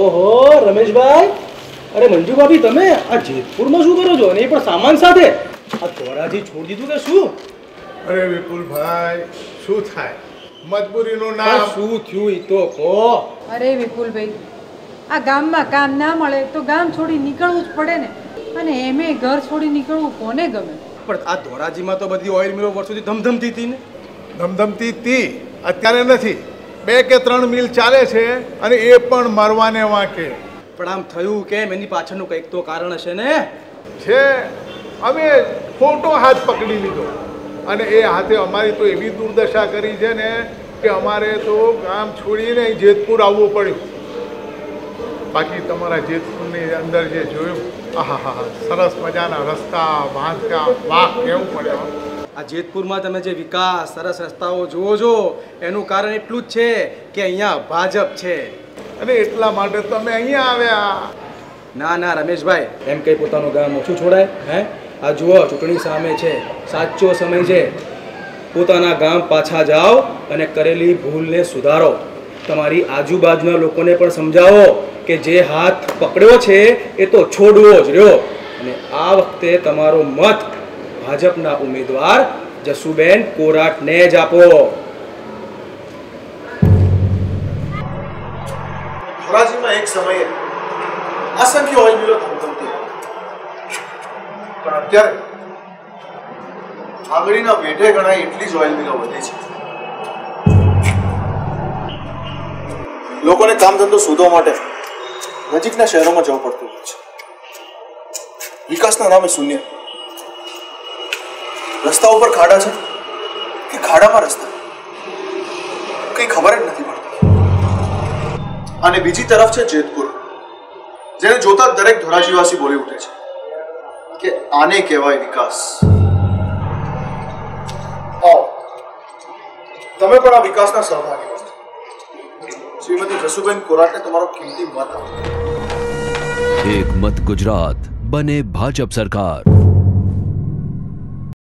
ઓહો રમેશભાઈ, અરે મંજુ ભાભી તમે આ જેતપુરમાં શું કરો છો અને એ પણ સામાન સાથે? આ ધોરાજી છોડી દીધું કે શું? અરે વિપુલભાઈ, શું થાય, મજબૂરીનું નામ. શું થયું એ તો કહો. અરે વિપુલભાઈ, આ ગામમાં કામ ના મળે તો ગામ છોડી નીકળવું જ પડે ને, અને એમે ઘર છોડી નીકળવું કોને ગમે? પણ આ ધોરાજીમાં તો બધી ઓઇલ મિલો વર્ષોથી ધમધમતી હતી ને. ધમધમતી તી, અત્યારે નથી. 2 કે 3 મિલ ચાલે છે અને એ પણ મરવાને વાંકે. પણ આમ થયું કેમ? એની પાછળનું કંઈક તો કારણ હશે ને. છે, અમે ખોટો હાથ પકડી લીધો અને એ હાથે અમારી તો એવી દુર્દશા કરી છે ને કે અમારે તો ગામ છોડીને જેતપુર આવવું પડ્યું. બાકી તમારા જેતપુરની અંદર જે જોયું, આહા, સરસ મજાના રસ્તા, બાંધકામ, વાહ કેવું પડ્યું. આ જેતપુરમાં તમે જે વિકાસ, સરસ રસ્તાઓ જુઓ છો એનું કારણ એટલું જ છે કે અહીંયા ભાજપ છે અને એટલા માટે તમે અહીંયા આવ્યા. ના ના રમેશભાઈ, એમ કઈ પોતાનું ગામ ઓછું છોડાય? હે, આ જુઓ ચૂંટણી સામે છે, સાચો સમય છે. પોતાના ગામ પાછા જાઓ અને કરેલી ભૂલને સુધારો. તમારી આજુબાજુના લોકોને પણ સમજાવો કે જે હાથ પકડ્યો છે એ તો છોડવો જ રહ્યો. અને આ વખતે તમારો મત ભાજપના ઉમેદવાર જસુબેન કોરાટને જ આપો. ધોરાજીમાં એક સમયે અસંખ્ય ઓઇલ મિલો ધમધમતી, પણ અત્યારે આંગળીના વેઢે ગણાય એટલી જ ઓઇલ મિલો વધી છે. લોકોને કામ ધંધો શોધવા માટે નજીકના શહેરોમાં જવું પડતું હોય છે. વિકાસના નામે શૂન્ય. રસ્તા ઉપર ખાડા છે કે ખાડામાં રસ્તા, કઈ ખબર જ નથી પડતી. અને બીજી તરફ છે જેતપુર, જેને જોતા દરેક ધોરાજીવાસી બોલી ઉઠે છે કે આને કહેવાય વિકાસ. આવો તમે પણ આ વિકાસના સહભાગી બનો. શ્રીમતી જસુબેન કોરાટને તમારો કિંમતી મત આપો. એક મત ગુજરાત બને ભાજપ સરકાર.